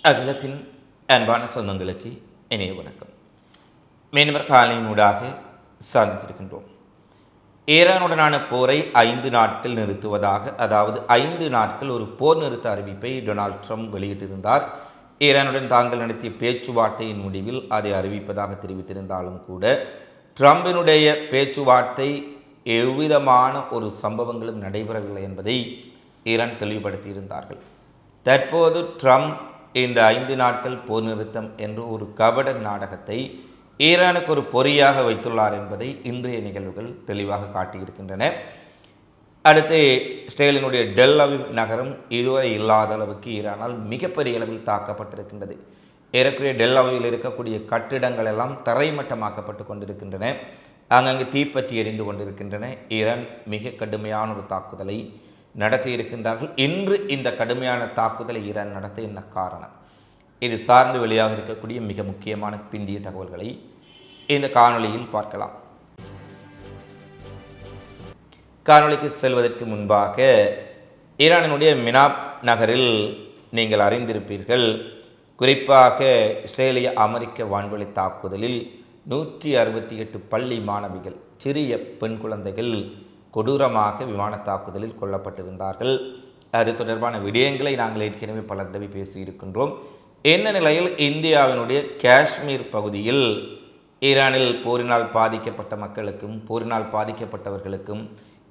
அகிலத்தின் அன்பான சொந்தங்களுக்கு இணைய வணக்கம். மீனவர் காலையினூடாக சார்ந்திருக்கின்றோம். ஈரானுடனான போரை 5 நாட்கள் நிறுத்துவதாக, அதாவது 5 நாட்கள் ஒரு போர் நிறுத்த அறிவிப்பை டொனால்ட் ட்ரம்ப் வெளியிட்டிருந்தார். ஈரானுடன் தாங்கள் நடத்திய பேச்சுவார்த்தையின் முடிவில் அதை அறிவிப்பதாக தெரிவித்திருந்தாலும் கூட ட்ரம்பினுடைய பேச்சுவார்த்தை எவ்விதமான ஒரு சம்பவங்களும் நடைபெறவில்லை என்பதை ஈரான் தெளிவுபடுத்தியிருந்தார்கள். தற்போது ட்ரம்ப் இந்த 5 நாட்கள் போர் நிறுத்தம் என்று ஒரு கபட நாடகத்தை ஈரானுக்கு ஒரு பொறியாக வைத்துள்ளார் என்பதை இன்றைய நிகழ்வுகள் தெளிவாக காட்டியிருக்கின்றன. அடுத்து இஸ்ரேலினுடைய டெல் அவிவ் நகரம் இதுவரை இல்லாத அளவுக்கு ஈரானால் மிகப்பெரிய அளவில் தாக்கப்பட்டிருக்கின்றது. ஏறக்குறைய டெல் அவிவில் இருக்கக்கூடிய கட்டிடங்கள் எல்லாம் தரைமட்டமாக்கப்பட்டு கொண்டிருக்கின்றன. அங்கங்கு தீப்பற்றி எரிந்து கொண்டிருக்கின்றன. ஈரான் மிக கடுமையான ஒரு தாக்குதலை நடத்தி இருக்கின்றார்கள். இன்று இந்த கடுமையான தாக்குதலை ஈரான் நடத்த என்ன காரணம்? இது சார்ந்து வெளியாக இருக்கக்கூடிய மிக முக்கியமான பிந்திய தகவல்களை இந்த காணொளியில் பார்க்கலாம். காணொளிக்கு செல்வதற்கு முன்பாக ஈரானினுடைய மினாப் நகரில் நீங்கள் அறிந்திருப்பீர்கள், குறிப்பாக இஸ்ரேலிய அமெரிக்க வான்வெளி தாக்குதலில் 168 பள்ளி மாணவிகள், சிறிய பெண் குழந்தைகள் கொடூரமாக விமான தாக்குதலில் கொல்லப்பட்டிருந்தார்கள். அது தொடர்பான விடயங்களை நாங்கள் ஏற்கனவே பல தடவை பேசியிருக்கின்றோம். என்ன நிலையில் இந்தியாவினுடைய காஷ்மீர் பகுதியில் ஈரானில் போரினால் பாதிக்கப்பட்ட மக்களுக்கும் போரினால் பாதிக்கப்பட்டவர்களுக்கும்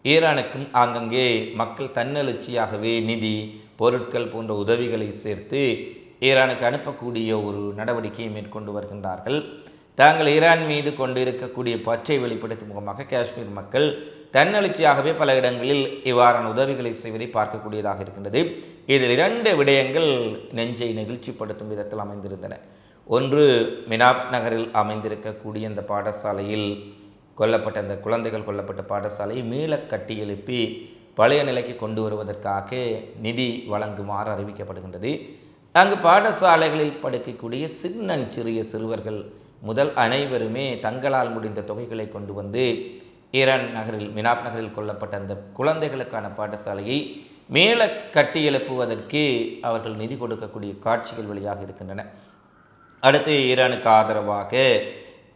ஈரானுக்கும் ஆங்கங்கே மக்கள் தன்னெழுச்சியாகவே நிதி, பொருட்கள் போன்ற உதவிகளை சேர்த்து ஈரானுக்கு அனுப்பக்கூடிய ஒரு நடவடிக்கையை மேற்கொண்டு வருகின்றார்கள். தாங்கள் ஈரான் மீது கொண்டு இருக்கக்கூடிய பற்றை வெளிப்படுத்தும் முகமாக காஷ்மீர் மக்கள் தன்னெழுச்சியாகவே பல இடங்களில் இவ்வாறான உதவிகளை செய்வதை பார்க்கக்கூடியதாக இருக்கின்றது. இதில் 2 விடயங்கள் நெஞ்சை நெகிழ்ச்சிப்படுத்தும் விதத்தில் அமைந்திருந்தன. ஒன்று, மினாப் நகரில் அமைந்திருக்கக்கூடிய இந்த பாடசாலையில் கொல்லப்பட்ட அந்த குழந்தைகள் கொல்லப்பட்ட பாடசாலையை மீள கட்டி எழுப்பி பழைய நிலைக்கு கொண்டு வருவதற்காக நிதி வழங்குமாறு அறிவிக்கப்படுகின்றது. அங்கு பாடசாலைகளில் படிக்கக்கூடிய சிறிய சிறுவர்கள் முதல் அனைவருமே தங்களால் முடிந்த தொகைகளை கொண்டு வந்து ஈரான் நகரில் மினாப் நகரில் கொல்லப்பட்ட அந்த குழந்தைகளுக்கான பாடசாலையை மேல கட்டி எழுப்புவதற்கு அவர்கள் நிதி கொடுக்கக்கூடிய காட்சிகள் வெளியாக இருக்கின்றன. அடுத்து, ஈரானுக்கு ஆதரவாக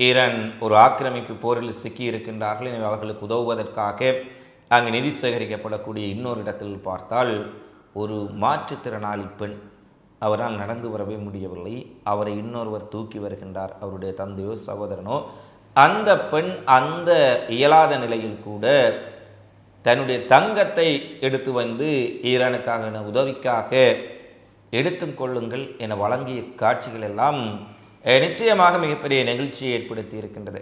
ஈரான் ஒரு ஆக்கிரமிப்பு போரில் சிக்கி இருக்கின்றார்கள். எனவே அவர்களுக்கு உதவுவதற்காக அங்கு நிதி சேகரிக்கப்படக்கூடிய இன்னொரு இடத்தில் பார்த்தால் ஒரு மாற்றுத்திறனாளி பெண், அவரால் நடந்து வரவே முடியவில்லை. அவரை இன்னொருவர் தூக்கி வருகின்றார், அவருடைய தந்தையோ சகோதரனோ. அந்த பெண் அந்த இயலாத நிலையில் கூட தன்னுடைய தங்கத்தை எடுத்து வந்து ஈரானுக்காக உதவிக்காக எடுத்தும் கொள்ளுங்கள் என வழங்கிய காட்சிகள் எல்லாம் நிச்சயமாக மிகப்பெரிய நெகிழ்ச்சியை ஏற்படுத்தி இருக்கின்றது.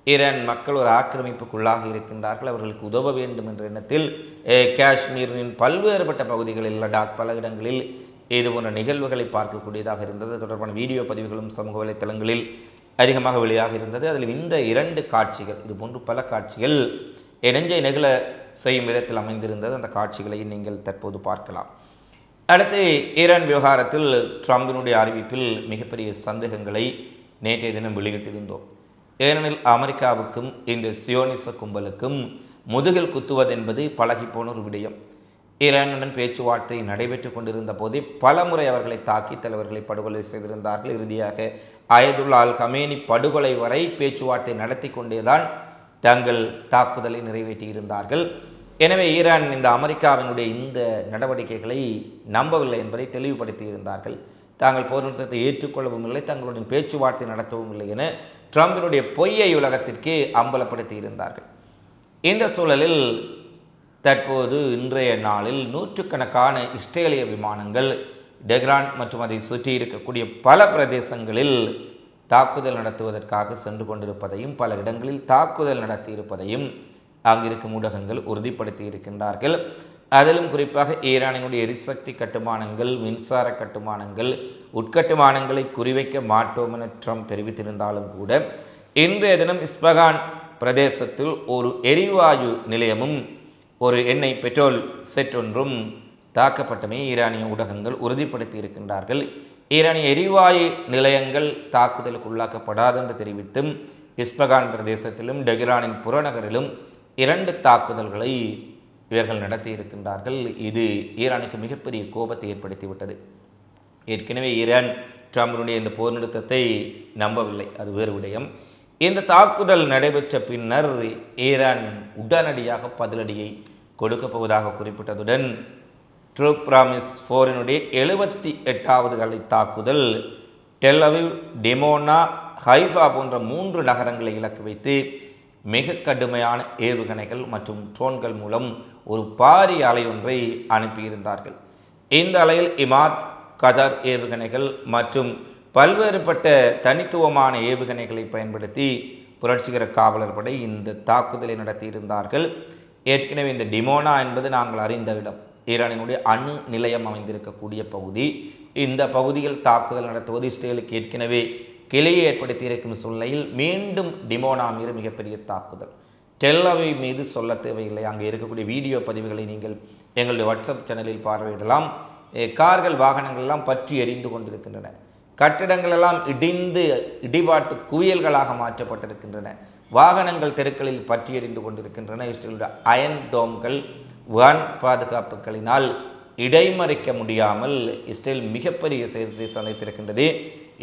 ஈரான் மக்கள் ஒரு ஆக்கிரமிப்புக்குள்ளாக இருக்கின்றார்கள், அவர்களுக்கு உதவ வேண்டும் என்ற எண்ணத்தில் காஷ்மீரின் பல்வேறுபட்ட பகுதிகளில், லடாக் பல இடங்களில் இது போன்ற நிகழ்வுகளை பார்க்கக்கூடியதாக இருந்தது. தொடர்பான வீடியோ பதிவுகளும் சமூக வலைத்தளங்களில் அதிகமாக வெளியாக இருந்தது. அதில் இந்த 2 காட்சிகள், இது போன்று பல காட்சிகள் நெஞ்சை நெகிழ செய்யும் விதத்தில் அமைந்திருந்தது. அந்த காட்சிகளை நீங்கள் தற்போது பார்க்கலாம். அடுத்து, ஈரான் விவகாரத்தில் ட்ரம்பினுடைய அறிவிப்பில் மிகப்பெரிய சந்தேகங்களை நேற்றைய தினம் வெளியிட்டிருந்தோம். ஏனெனில் அமெரிக்காவுக்கும் இந்த சியோனிச கும்பலுக்கும் முதுகில் குத்துவதென்பது பழகிப்போன ஒரு விடயம். ஈரானுடன் பேச்சுவார்த்தை நடைபெற்று கொண்டிருந்த போதே பல முறை அவர்களை தாக்கி தலைவர்களை படுகொலை செய்திருந்தார்கள். இறுதியாக அயதுல்லா அல் கமேனி படுகொலை வரை பேச்சுவார்த்தை நடத்தி கொண்டேதான் தங்கள் தாக்குதலை நிறைவேற்றியிருந்தார்கள். எனவே ஈரான் இந்த அமெரிக்காவினுடைய இந்த நடவடிக்கைகளை நம்பவில்லை என்பதை தெளிவுபடுத்தியிருந்தார்கள். தாங்கள் போர் நிறுத்தத்தை ஏற்றுக்கொள்ளவும் இல்லை, தங்களுடன் பேச்சுவார்த்தை நடத்தவும் இல்லை என ட்ரம்பினுடைய பொய்யை உலகத்திற்கு அம்பலப்படுத்தி இருந்தார்கள். இந்த சூழலில் தற்போது இன்றைய நாளில் நூற்றுக்கணக்கான இஸ்ரேலிய விமானங்கள் டெஹ்ரான் மற்றும் அதை சுற்றி இருக்கக்கூடிய பல பிரதேசங்களில் தாக்குதல் நடத்துவதற்காக சென்று கொண்டிருப்பதையும் பல இடங்களில் தாக்குதல் நடத்தியிருப்பதையும் அங்கிருக்கும் ஊடகங்கள் உறுதிப்படுத்தி இருக்கின்றார்கள். அதிலும் குறிப்பாக ஈரானினுடைய எரிசக்தி கட்டுமானங்கள், மின்சார கட்டுமானங்கள், உட்கட்டுமானங்களை குறிவைக்க மாட்டோம் என ட்ரம்ப் தெரிவித்திருந்தாலும் கூட இன்றைய தினம் இஸ்பகான் பிரதேசத்தில் ஒரு எரிவாயு நிலையமும் ஒரு எண்ணெய் பெட்ரோல் செட் ஒன்றும் தாக்கப்பட்டமே ஈரானிய ஊடகங்கள் உறுதிப்படுத்தி இருக்கின்றார்கள். ஈரானிய எரிவாயு நிலையங்கள் தாக்குதலுக்கு உள்ளாக்கப்படாது என்று தெரிவித்தும் இஸ்பகான் பிரதேசத்திலும் டெஹ்ரானின் புறநகரிலும் 2 தாக்குதல்களை இவர்கள் நடத்தி இருக்கின்றார்கள். இது ஈரானுக்கு மிகப்பெரிய கோபத்தை ஏற்படுத்திவிட்டது. ஏற்கனவே ஈரான் ட்ரம்பினுடைய இந்த போர் நிறுத்தத்தை நம்பவில்லை, அது வேறு விடயம். இந்த தாக்குதல் நடைபெற்ற பின்னர் ஈரான் உடனடியாக பதிலடியை கொடுக்கப் போவதாக குறிப்பிட்டதுடன் ட்ரூ ப்ராமிஸ் 4 78வது கலை தாக்குதல் டெல் அவிவ், டிமோனா, ஹைஃபா போன்ற 3 நகரங்களை இலக்கு வைத்து மிக கடுமையான ஏவுகணைகள் மற்றும் ட்ரோன்கள் மூலம் ஒரு பாரிய அலை ஒன்றை அனுப்பியிருந்தார்கள். இந்த அலையில் இமாத், கதர் ஏவுகணைகள் மற்றும் பல்வேறுபட்ட தனித்துவமான ஏவுகணைகளை பயன்படுத்தி புரட்சிகர காவலர் படை இந்த தாக்குதலை நடத்தியிருந்தார்கள். ஏற்கனவே இந்த டிமோனா என்பது நாங்கள் அறிந்த இடம், ஈரானினுடைய அணு நிலையம் அமைந்திருக்கக்கூடிய பகுதி. இந்த பகுதியில் தாக்குதல் நடத்துவது இஸ்ரேலுக்கு ஏற்கனவே கிளையை ஏற்படுத்தி இருக்கும் சூழ்நிலையில் மீண்டும் டிமோனா மீது மிகப்பெரிய தாக்குதல். டெல் அவிவ் மீது சொல்ல தேவையில்லை, அங்கே இருக்கக்கூடிய வீடியோ பதிவுகளை நீங்கள் எங்களுடைய வாட்ஸ்அப் சேனலில் பார்வையிடலாம். கார்கள், வாகனங்கள் எல்லாம் பற்றி எரிந்து கொண்டிருக்கின்றன. கட்டிடங்கள் எல்லாம் இடிந்து இடிபாட்டு குவியல்களாக மாற்றப்பட்டிருக்கின்றன. வாகனங்கள் தெருக்களில் பற்றி எரிந்து கொண்டிருக்கின்றன. இஸ்ரேலுடைய அயன் டோம்கள், வான் பாதுகாப்புகளினால் இடைமறிக்க முடியாமல் இஸ்ரேல் மிகப்பெரிய சேதத்தை சந்தித்திருக்கின்றது.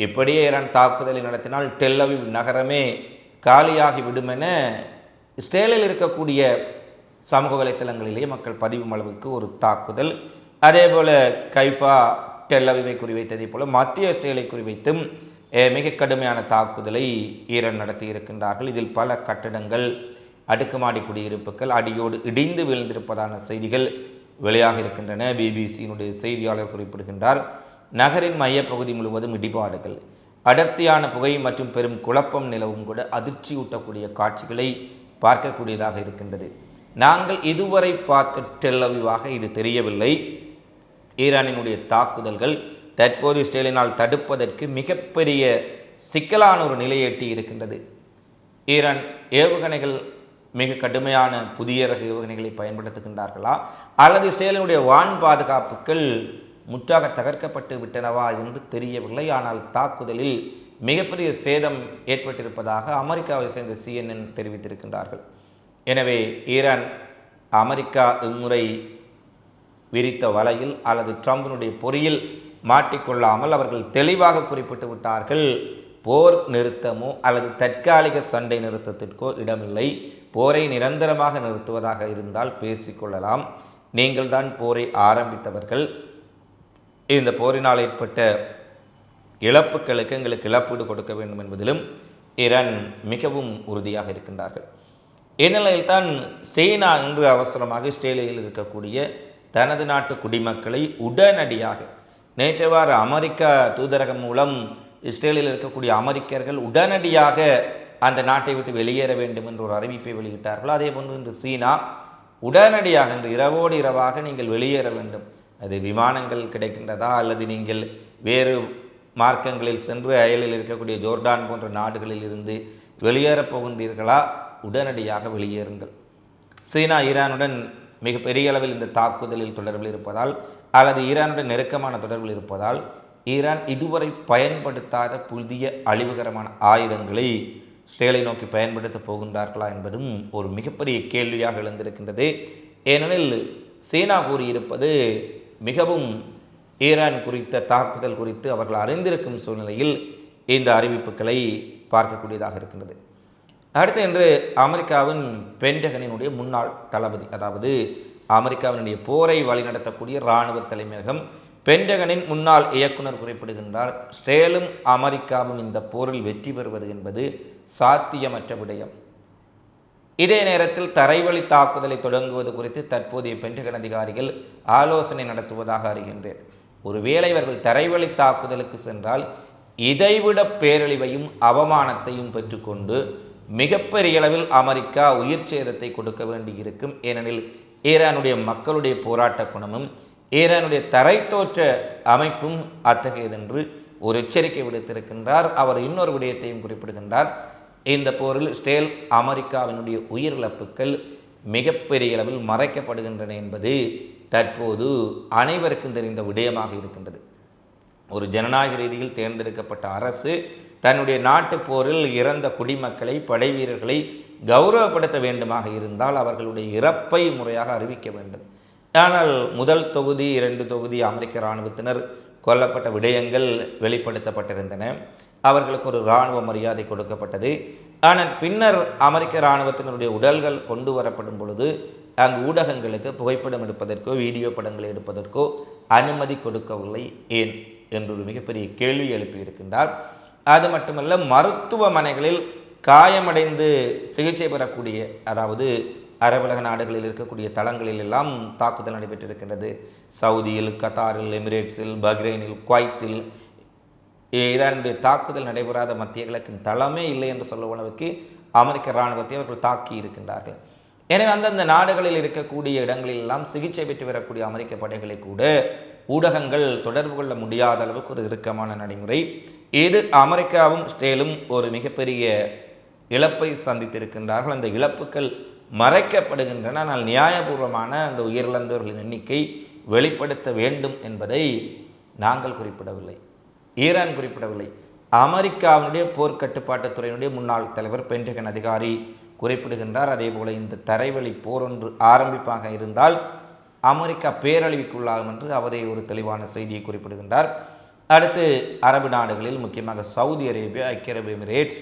இப்படியே ஈரான் தாக்குதலை நடத்தினால் டெல் அவிவ் நகரமே காலியாகி விடும் என இஸ்ரேலில் இருக்கக்கூடிய சமூக வலைத்தளங்களிலேயே மக்கள் பதிவும் அளவுக்கு ஒரு தாக்குதல். அதேபோல் கைஃபா, டெல் அவிவை குறிவைத்ததை போல மத்திய இஸ்ரேலை குறிவைத்தும் மிக கடுமையான தாக்குதலை ஈரான் நடத்தி இருக்கின்றார்கள். இதில் பல கட்டடங்கள், அடுக்குமாடி குடியிருப்புகள் அடியோடு இடிந்து வீழ்ந்திருப்பதான செய்திகள் வெளியாக இருக்கின்றன. பிபிசியினுடைய செய்தியாளர் குறிப்பிடுகின்றார், நகரின் மையப்பகுதி முழுவதும் இடிபாடுகள், அடர்த்தியான புகை மற்றும் பெரும் குழப்பம் நிலவும் கூட அதிர்ச்சியூட்டக்கூடிய காட்சிகளை பார்க்கக்கூடியதாக இருக்கின்றது. நாங்கள் இதுவரை பார்த்த டெல் அவிவாக இது தெரியவில்லை. ஈரானினுடைய தாக்குதல்கள் தற்போது இஸ்ரேலினால் தடுப்பதற்கு மிகப்பெரிய சிக்கலான ஒரு நிலையை எட்டி இருக்கின்றது. ஈரான் ஏவுகணைகள் மிக கடுமையான புதிய ரக ஏவுகணைகளை பயன்படுத்துகின்றார்களா, அல்லது இஸ்ரேலினுடைய வான் பாதுகாப்புகள் முற்றாக தகர்க்கப்பட்டு விட்டனவா என்று தெரியவில்லை. ஆனால் தாக்குதலில் மிகப்பெரிய சேதம் ஏற்பட்டிருப்பதாக அமெரிக்காவை சேர்ந்த CNN தெரிவித்திருக்கின்றார்கள். எனவே ஈரான் அமெரிக்கா இம்முறை விரித்த வலையில் அல்லது ட்ரம்பினுடைய பொறியில் மாட்டிக்கொள்ளாமல் அவர்கள் தெளிவாக குறிப்பிட்டு விட்டார்கள், போர் நிறுத்தமோ அல்லது தற்காலிக சண்டை நிறுத்தத்திற்கோ இடமில்லை. போரை நிரந்தரமாக நிறுத்துவதாக இருந்தால் பேசிக்கொள்ளலாம். நீங்கள் தான் போரை ஆரம்பித்தவர்கள். இந்த போரினால் ஏற்பட்ட இழப்புகளுக்கு எங்களுக்கு இழப்பீடு கொடுக்க வேண்டும் என்பதிலும் ஈரான் மிகவும் உறுதியாக இருக்கின்றார்கள். இந்நிலையில் தான் சீனா இன்று அவசரமாக இஸ்ரேலில் இருக்கக்கூடிய தனது நாட்டு குடிமக்களை உடனடியாக நேற்றவாறு அமெரிக்கா தூதரகம் மூலம் இஸ்ரேலில் இருக்கக்கூடிய அமெரிக்கர்கள் உடனடியாக அந்த நாட்டை விட்டு வெளியேற வேண்டும் என்ற ஒரு அறிவிப்பை வெளியிட்டார்கள். அதே போன்று இன்று சீனா உடனடியாக இன்று இரவோடு இரவாக நீங்கள் வெளியேற வேண்டும், அது விமானங்கள் கிடைக்கின்றதா அல்லது நீங்கள் வேறு மார்க்கங்களில் சென்று அயலில் இருக்கக்கூடிய ஜோர்டான் போன்ற நாடுகளில் இருந்து வெளியேறப் போகின்றீர்களா, உடனடியாக வெளியேறுங்கள். சீனா ஈரானுடன் மிகப்பெரிய அளவில் இந்த தாக்குதலில் தொடர்பில் இருப்பதால் அல்லது ஈரானுடன் நெருக்கமான தொடர்பில் இருப்பதால் ஈரான் இதுவரை பயன்படுத்தாத புதிய அழிவுகரமான ஆயுதங்களை இஸ்ரேலை நோக்கி பயன்படுத்தப் போகின்றார்களா என்பதும் ஒரு மிகப்பெரிய கேள்வியாக எழுந்திருக்கின்றது. ஏனெனில் சீனா கூறியிருப்பது மிகவும் ஈரான் குறித்த தாக்குதல் குறித்து அவர்கள் அறிந்திருக்கும் சூழ்நிலையில் இந்த அறிவிப்புகளை பார்க்கக்கூடியதாக இருக்கின்றது. அடுத்து இன்று அமெரிக்காவின் பென்டகனினுடைய முன்னாள் தளபதி, அதாவது அமெரிக்காவினுடைய போரை வழிநடத்தக்கூடிய இராணுவ தலைமையகம் பென்டகனின் முன்னாள் இயக்குனர் குறிப்பிடுகின்றார், இஸ்ரேலும் அமெரிக்காவும் இந்த போரில் வெற்றி பெறுவது என்பது சாத்தியமற்ற விடயம். இதே நேரத்தில் தரைவழி தாக்குதலை தொடங்குவது குறித்து தற்போதைய பென்டகன் அதிகாரிகள் ஆலோசனை நடத்துவதாக அறிகின்றேன். ஒருவேளை இவர்கள் தரைவழி தாக்குதலுக்கு சென்றால் இதைவிட பேரழிவையும் அவமானத்தையும் பெற்றுக்கொண்டு மிகப்பெரிய அளவில் அமெரிக்கா உயிர் சேதத்தை கொடுக்க வேண்டியிருக்கும். ஏனெனில் ஈரானுடைய மக்களுடைய போராட்ட குணமும் ஈரானுடைய தரைத்தோற்ற அமைப்பும் அத்தகையதென்று ஒரு எச்சரிக்கை விடுத்திருக்கின்றார். அவர் இன்னொரு விடயத்தையும் குறிப்பிடுகின்றார், இந்த போரில் இஸ்ரேல் அமெரிக்காவினுடைய உயிரிழப்புகள் மிகப்பெரிய அளவில் மறைக்கப்படுகின்றன என்பது தற்போது அனைவருக்கும் தெரிந்த விடயமாக இருக்கின்றது. ஒரு ஜனநாயக ரீதியில் தேர்ந்தெடுக்கப்பட்ட அரசு தன்னுடைய நாட்டு போரில் இறந்த குடிமக்களை, படை வீரர்களை கௌரவப்படுத்த வேண்டுமாக இருந்தால் அவர்களுடைய இறப்பை முறையாக அறிவிக்க வேண்டும். ஆனால் முதல் தொகுதி 2 தொகுதி அமெரிக்க இராணுவத்தினர் கொல்லப்பட்ட விடயங்கள் வெளிப்படுத்தப்பட்டிருந்தன. அவர்களுக்கு ஒரு இராணுவ மரியாதை கொடுக்கப்பட்டது. ஆனால் பின்னர் அமெரிக்க இராணுவத்தினருடைய உடல்கள் கொண்டு வரப்படும் பொழுது அங்கு ஊடகங்களுக்கு புகைப்படம் எடுப்பதற்கோ வீடியோ படங்களை எடுப்பதற்கோ அனுமதி கொடுக்கவில்லை. ஏன் என்று ஒரு மிகப்பெரிய கேள்வி எழுப்பியிருக்கின்றார். அது மட்டுமல்ல, மருத்துவமனைகளில் காயமடைந்து சிகிச்சை பெறக்கூடிய, அதாவது அரபுலக நாடுகளில் இருக்கக்கூடிய தளங்களில் எல்லாம் தாக்குதல் நடைபெற்றிருக்கின்றது. சவுதியில், கத்தாரில், எமிரேட்ஸில், பஹ்ரைனில், குவைத்தில் ஈரானுடைய தாக்குதல் நடைபெறாத மத்திய கிழக்கின் தளமே இல்லை என்று சொல்லும் அளவுக்கு அமெரிக்க இராணுவத்தை அவர்கள் தாக்கி இருக்கின்றார்கள். எனவே அந்தந்த நாடுகளில் இருக்கக்கூடிய இடங்களில் எல்லாம் சிகிச்சை பெற்று வரக்கூடிய அமெரிக்க படைகளை கூட ஊடகங்கள் தொடர்பு கொள்ள முடியாத அளவுக்கு ஒரு இறுக்கமான நடைமுறை இது. அமெரிக்காவும் இஸ்ரேலும் ஒரு மிகப்பெரிய இழப்பை சந்தித்திருக்கின்றார்கள். அந்த இழப்புகள் மறைக்கப்படுகின்றன. ஆனால் நியாயபூர்வமான அந்த உயிரிழந்தவர்களின் எண்ணிக்கை வெளிப்படுத்த வேண்டும் என்பதை நாங்கள் குறிப்பிடவில்லை, ஈரான் குறிப்பிடவில்லை. அமெரிக்காவினுடைய போர்க்கட்டுப்பாட்டுத்துறையினுடைய முன்னாள் தலைவர், பென்டகன் அதிகாரி குறிப்பிடுகின்றார். அதே போல இந்த தரைவழி போர் ஒன்று ஆரம்பிப்பாக இருந்தால் அமெரிக்கா பேரழிவுக்குள்ளாகும் என்று அவரே ஒரு தெளிவான செய்தியை குறிப்பிடுகின்றார். அடுத்து அரபு நாடுகளில் முக்கியமாக சவுதி அரேபியா, ஐக்கிய அரபு எமிரேட்ஸ்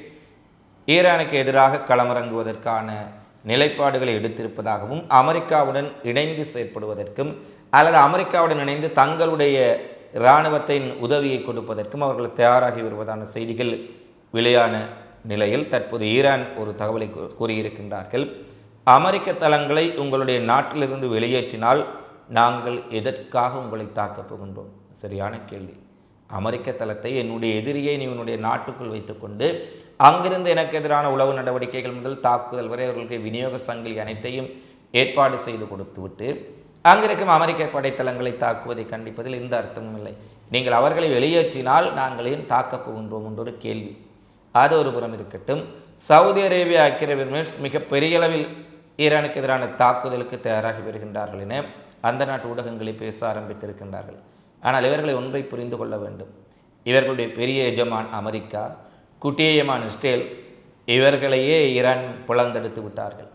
ஈரானுக்கு எதிராக களமிறங்குவதற்கான நிலைப்பாடுகளை எடுத்திருப்பதாகவும் அமெரிக்காவுடன் இணைந்து செயற்படுவதற்கும் அல்லது அமெரிக்காவுடன் இணைந்து தங்களுடைய இராணுவத்தின் உதவியை கொடுப்பதற்கும் அவர்கள் தயாராகி வருவதான செய்திகள் வெளியான நிலையில் தற்போது ஈரான் ஒரு தகவலை கூறியிருக்கின்றார்கள். அமெரிக்க தளங்களை உங்களுடைய நாட்டிலிருந்து வெளியேற்றினால் நாங்கள் எதற்காக உங்களை தாக்கப் போகின்றோம்? சரியான கேள்வி. அமெரிக்க தளத்தை, என்னுடைய எதிரியை நீ உன்னுடைய நாட்டுக்குள் வைத்துக்கொண்டு அங்கிருந்து எனக்கு எதிரான உளவு நடவடிக்கைகள் முதல் தாக்குதல் வரை அவர்களுக்கு விநியோக சங்கிலி அனைத்தையும் ஏற்பாடு செய்து கொடுத்துவிட்டு அங்கிருக்கும் அமெரிக்க படைத்தளங்களை தாக்குவதை கண்டிப்பதில் எந்த அர்த்தமும் இல்லை. நீங்கள் அவர்களை வெளியேற்றினால் நாங்கள் ஏன் தாக்கப் போகின்றோம் என்றொரு கேள்வி. அது ஒரு புறம் இருக்கட்டும். சவுதி அரேபியா, ஐக்கிய அரபு எமிரேட்ஸ் மிக பெரிய அளவில் ஈரானுக்கு எதிரான தாக்குதலுக்கு தயாராகி வருகின்றார்கள் என அந்த நாட்டு ஊடகங்களை பேச ஆரம்பித்திருக்கின்றார்கள். ஆனால் இவர்களை ஒன்றை புரிந்து கொள்ள வேண்டும். இவர்களுடைய பெரிய எஜமான் அமெரிக்கா, குட்டிய எஜமான் இஸ்ரேல், இவர்களையே ஈரான் புலந்தெடுத்து விட்டார்கள்.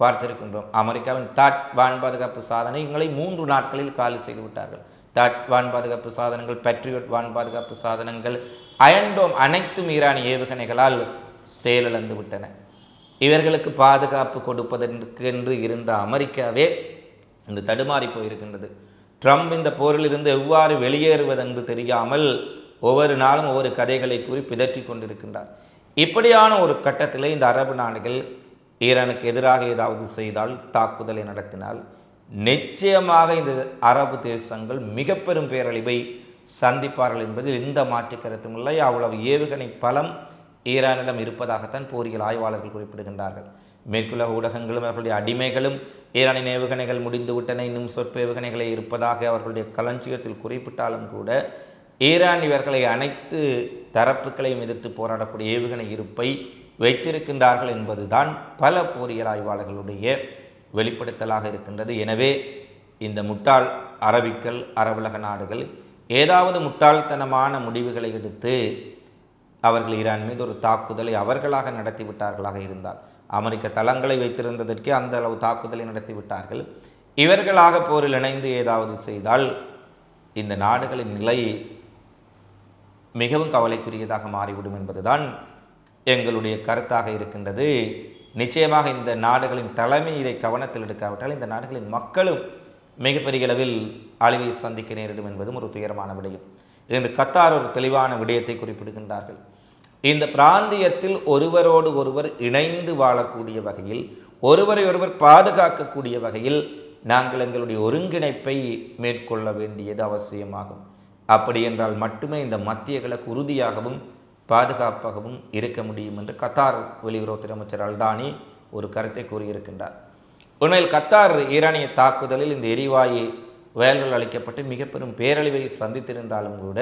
பார்த்திருக்கின்றோம். அமெரிக்காவின் தாட் வான் பாதுகாப்பு சாதனங்களை 3 நாட்களில் காலி செய்து விட்டார்கள். தாட் வான் பாதுகாப்பு சாதனங்கள், பேட்ரியோட் வான் பாதுகாப்பு சாதனங்கள், அயன்டோம் அனைத்தும் ஈரானிய ஏவுகணைகளால் செயலிழந்து விட்டன. இவர்களுக்கு பாதுகாப்பு கொடுப்பதற்கென்று இருந்த அமெரிக்காவே இந்த தடுமாறி போயிருக்கின்றது. ட்ரம்ப் இந்த போரிலிருந்து எவ்வாறு வெளியேறுவதென்று தெரியாமல் ஒவ்வொரு நாளும் ஒவ்வொரு கதைகளை கூறி பிதற்றி கொண்டிருக்கின்றார். இப்படியான ஒரு கட்டத்தில் இந்த அரபு நாடுகள் ஈரானுக்கு எதிராக ஏதாவது செய்தால், தாக்குதலை நடத்தினால் நிச்சயமாக இந்த அரபு தேசங்கள் மிக பெரும் பேரழிவை சந்திப்பார்கள் என்பதில் எந்த மாற்று கருத்தும் இல்லை. அவ்வளவு ஏவுகணை பலம் ஈரானிடம் இருப்பதாகத்தான் போரியல் ஆய்வாளர்கள் குறிப்பிடுகின்றார்கள். மேற்குலக ஊடகங்களும் அவர்களுடைய அடிமைகளும் ஈரானின் ஏவுகணைகள் முடிந்துவிட்டன, இன்னும் சொற்ப ஏவுகணைகளை இருப்பதாக அவர்களுடைய களஞ்சியத்தில் குறிப்பிட்டாலும் கூட ஈரான் இவர்களை அனைத்து தரப்புகளையும் எதிர்த்து போராடக்கூடிய ஏவுகணை இருப்பை வைத்திருக்கின்றார்கள் என்பதுதான் பல போரியல் ஆய்வாளர்களுடைய வெளிப்படுத்தலாக இருக்கின்றது. எனவே இந்த முட்டாள் அரபிக்கள், அரபுலக நாடுகள் ஏதாவது முட்டாள்தனமான முடிவுகளை எடுத்து அவர்கள் ஈரான் மீது ஒரு தாக்குதலை அவர்களாக நடத்திவிட்டார்களாக இருந்தால், அமெரிக்க தளங்களை வைத்திருந்ததற்கே அந்த அளவு தாக்குதலை நடத்திவிட்டார்கள், இவர்களாக போரில் இணைந்து ஏதாவது செய்தால் இந்த நாடுகளின் நிலை மிகவும் கவலைக்குரியதாக மாறிவிடும் என்பதுதான் எங்களுடைய கருத்தாக இருக்கின்றது. நிச்சயமாக இந்த நாடுகளின் தலைமை இதை கவனத்தில் எடுக்காவிட்டால் இந்த நாடுகளின் மக்களும் மிகப்பெரிய அளவில் அழிவை சந்திக்க நேரிடும் என்பதும் ஒரு துயரமான விடயம். இன்று கத்தார் ஒரு தெளிவான விடயத்தை குறிப்பிடுகின்றார்கள். இந்த பிராந்தியத்தில் ஒருவரோடு ஒருவர் இணைந்து வாழக்கூடிய வகையில், ஒருவரை ஒருவர் பாதுகாக்கக்கூடிய வகையில் நாங்கள் எங்களுடைய ஒருங்கிணைப்பை மேற்கொள்ள வேண்டியது அவசியமாகும். அப்படி என்றால் மட்டுமே இந்த மத்திய கிழக்கு உறுதியாகவும் பாதுகாப்பாகவும் இருக்க முடியும் என்று கத்தார் வெளியுறவுத்துறை அமைச்சர் அல்தானி ஒரு கருத்தை கூறியிருக்கின்றார். உண்மையில் கத்தார் ஈரானிய தாக்குதலில் இந்த எரிவாயு வயல்கள் அளிக்கப்பட்டு மிக பெரும் பேரழிவை சந்தித்திருந்தாலும் கூட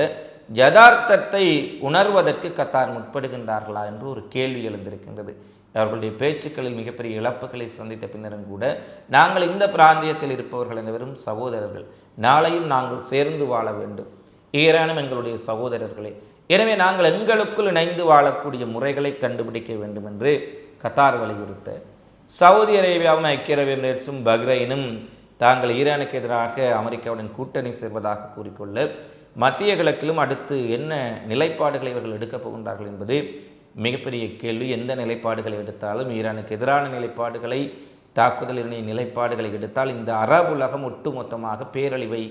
யதார்த்தத்தை உணர்வதற்கு கத்தார் முற்படுகின்றார்களா என்று ஒரு கேள்வி எழுந்திருக்கின்றது. அவர்களுடைய பேச்சுக்களில் மிகப்பெரிய இழப்புகளை சந்தித்த பின்னரும் கூட நாங்கள் இந்த பிராந்தியத்தில் இருப்பவர்கள் அனைவரும் சகோதரர்கள், நாளையும் நாங்கள் சேர்ந்து வாழ வேண்டும், ஈரானும் எங்களுடைய சகோதரர்களே, எனவே நாங்கள் எங்களுக்குள் இணைந்து வாழக்கூடிய முறைகளை கண்டுபிடிக்க வேண்டும் என்று கத்தார் வலியுறுத்த, சவுதி அரேபியாவும் ஐக்கிய அரபு எமிரேட்ஸும் பஹ்ரைனும் தாங்கள் ஈரானுக்கு எதிராக அமெரிக்காவுடன் கூட்டணி சேர்வதாக கூறிக்கொள்ள, மத்திய கிழக்கிலும் அடுத்து என்ன நிலைப்பாடுகளை இவர்கள் எடுக்கப் போகின்றார்கள் என்பது மிகப்பெரிய கேள்வி. எந்த நிலைப்பாடுகளை எடுத்தாலும் ஈரானுக்கு எதிரான நிலைப்பாடுகளை, தாக்குதலினுடைய நிலைப்பாடுகளை எடுத்தால் இந்த அரபு உலகம் ஒட்டுமொத்தமாக பேரழிவை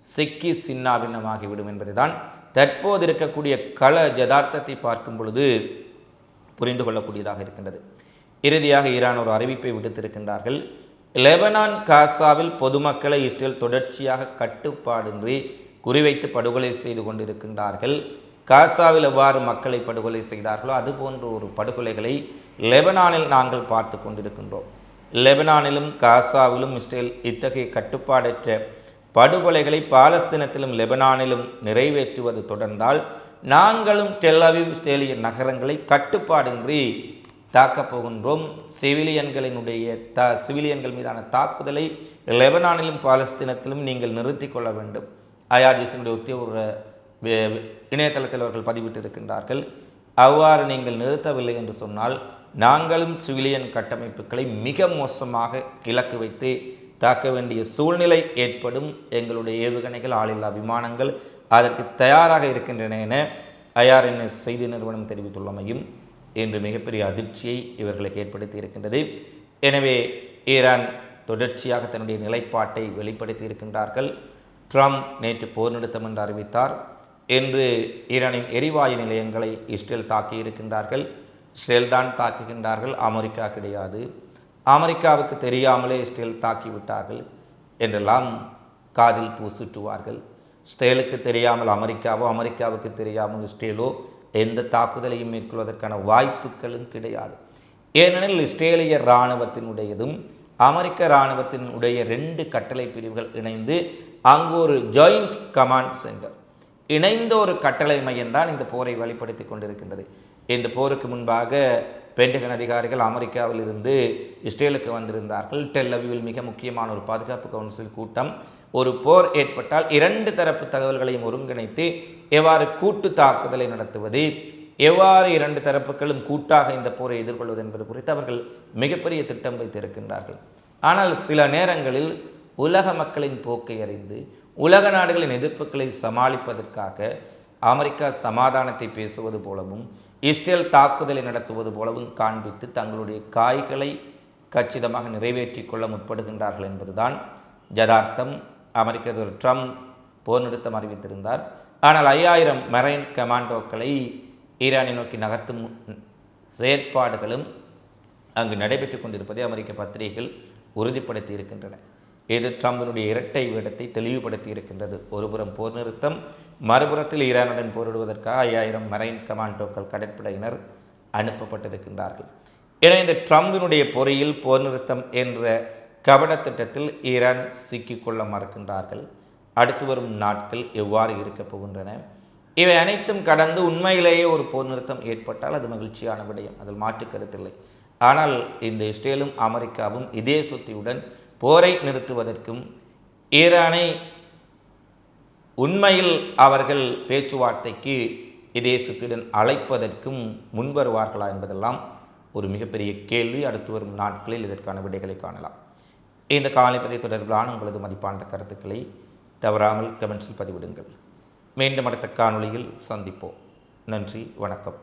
சிக்கி சின்னாபின்னமாகிவிடும் என்பதுதான் தற்போது இருக்கக்கூடிய கள யதார்த்தத்தை பார்க்கும் பொழுது புரிந்து கொள்ளக்கூடியதாக இருக்கின்றது. இறுதியாக ஈரான் ஒரு அறிவிப்பை விடுத்திருக்கின்றார்கள். லெபனான் காசாவில் பொதுமக்களை இஸ்ரேல் தொடர்ச்சியாக கட்டுப்பாடின்றி குறிவைத்து படுகொலை செய்து கொண்டிருக்கின்றார்கள். காசாவில் எவ்வாறு மக்களை படுகொலை செய்தார்களோ அதுபோன்ற ஒரு படுகொலைகளை லெபனானில் நாங்கள் பார்த்து கொண்டிருக்கின்றோம். லெபனானிலும் காசாவிலும் இஸ்ரேல் இத்தகைய கட்டுப்பாடற்ற படுகொலைகளை பாலஸ்தீனத்திலும் லெபனானிலும் நிறைவேற்றுவது தொடர்ந்தால் நாங்களும் டெல் அவீவ் இஸ்ரேலிய நகரங்களை கட்டுப்பாடின்றி தாக்கப் போகின்றோம். சிவிலியன்கள் மீதான தாக்குதலை லெபனானிலும் பாலஸ்தீனத்திலும் நீங்கள் நிறுத்தி கொள்ள வேண்டும். ஐஆர்ஜிசியினுடைய உத்தியோக இணையதளத்தில் அவர்கள் பதிவிட்டிருக்கின்றார்கள். அவ்வாறு நீங்கள் நிறுத்தவில்லை என்று சொன்னால் நாங்களும் சிவிலியன் கட்டமைப்புகளை மிக மோசமாக இலக்கு வைத்து தாக்க வேண்டிய சூழ்நிலை ஏற்படும். எங்களுடைய ஏவுகணைகள், ஆளில்லா விமானங்கள் அதற்கு தயாராக இருக்கின்றன என IRNS செய்தி நிறுவனம் தெரிவித்துள்ளமையும் இன்று மிகப்பெரிய அதிர்ச்சியை இவர்களுக்கு ஏற்படுத்தி இருக்கின்றது. எனவே ஈரான் தொடர்ச்சியாக தன்னுடைய நிலைப்பாட்டை வெளிப்படுத்தி இருக்கின்றார்கள். ட்ரம்ப் நேற்று போர் நிறுத்தம் என்று அறிவித்தார். இன்று ஈரானின் எரிவாயு நிலையங்களை இஸ்ரேல் தாக்கியிருக்கின்றார்கள். இஸ்ரேல் தான் தாக்குகின்றார்கள், அமெரிக்கா கிடையாது. அமெரிக்காவுக்கு தெரியாமலே இஸ்ரேல் தாக்கிவிட்டார்கள் என்றெல்லாம் காதில் பூசுட்டுவார்கள். இஸ்ரேலுக்கு தெரியாமல் அமெரிக்காவோ, அமெரிக்காவுக்கு தெரியாமல் இஸ்ரேலோ எந்த தாக்குதலையும் மேற்கொள்வதற்கான வாய்ப்புகளும் கிடையாது. ஏனெனில் இஸ்ரேலிய இராணுவத்தினுடையதும் அமெரிக்க இராணுவத்தினுடைய 2 கட்டளை பிரிவுகள் இணைந்து அங்கு ஒரு ஜாயிண்ட் கமாண்ட் சென்டர், இணைந்த ஒரு கட்டளை மையம்தான் இந்த போரை வெளிப்படுத்தி கொண்டிருக்கின்றது. இந்த போருக்கு முன்பாக பென்டகன் அதிகாரிகள் அமெரிக்காவில் இருந்து இஸ்ரேலுக்கு வந்திருந்தார்கள். டெல் அவீவில் மிக முக்கியமான ஒரு பாதுகாப்பு கவுன்சில் கூட்டம். ஒரு போர் ஏற்பட்டால் 2 தரப்பு தகவல்களையும் ஒருங்கிணைத்து எவ்வாறு கூட்டு தாக்குதலை நடத்துவது, எவ்வாறு 2 தரப்புகளும் கூட்டாக இந்த போரை எதிர்கொள்வது என்பது குறித்து அவர்கள் மிகப்பெரிய திட்டம் வைத்திருக்கின்றார்கள். ஆனால் சில நேரங்களில் உலக மக்களின் போக்கை அறிந்து உலக நாடுகளின் எதிர்ப்புகளை சமாளிப்பதற்காக அமெரிக்கா சமாதானத்தை பேசுவது போலவும் இஸ்ரேல் தாக்குதலை நடத்துவது போலவும் காண்பித்து தங்களுடைய காய்களை கச்சிதமாக நிறைவேற்றி கொள்ள முற்படுகின்றார்கள் என்பதுதான் யதார்த்தம். அமெரிக்க அதிபர் ட்ரம்ப் போர் நிறுத்தம் அறிவித்திருந்தார். ஆனால் 5000 மெரைன் கமாண்டோக்களை ஈரானை நோக்கி நகர்த்தும் செயற்பாடுகளும் அங்கு நடைபெற்று கொண்டிருப்பதை அமெரிக்க பத்திரிகைகள் உறுதிப்படுத்தி இருக்கின்றன. இது ட்ரம்பினுடைய இரட்டை வேடத்தை தெளிவுபடுத்தி இருக்கின்றது. ஒருபுறம் போர் நிறுத்தம், மறுபுறத்தில் ஈரானுடன் போரிடுவதற்காக 5000 மெரைன் கமாண்டோக்கள் கடற்படையினர் அனுப்பப்பட்டிருக்கின்றார்கள். என இந்த ட்ரம்பினுடைய பொறியில் போர் நிறுத்தம் என்ற கபட திட்டத்தில் ஈரான் சிக்கிக்கொள்ள மறுக்கின்றார்கள். அடுத்து வரும் நாட்கள் எவ்வாறு இருக்கப் போகின்றன? இவை அனைத்தும் கடந்து உண்மையிலேயே ஒரு போர் நிறுத்தம் ஏற்பட்டால் அது மகிழ்ச்சியான விடயம், அதில் மாற்று கருத்தில்லை. ஆனால் இந்த இஸ்ரேலும் அமெரிக்காவும் இதே சுத்தியுடன் போரை நிறுத்துவதற்கும் ஈரானை உண்மையில் அவர்கள் பேச்சுவார்த்தைக்கு இதே சுத்தியுடன் அழைப்பதற்கும் முன்வருவார்களா என்பதெல்லாம் ஒரு மிகப்பெரிய கேள்வி. அடுத்து வரும் நாட்களில் இதற்கான விடைகளை காணலாம். இந்த காலைப்பதை தொடர்பிலான உங்களது மதிப்பான கருத்துக்களை தவறாமல் கமெண்ட்ஸில் பதிவிடுங்கள். மீண்டும் அடுத்த காணொளியில் சந்திப்போம். நன்றி, வணக்கம்.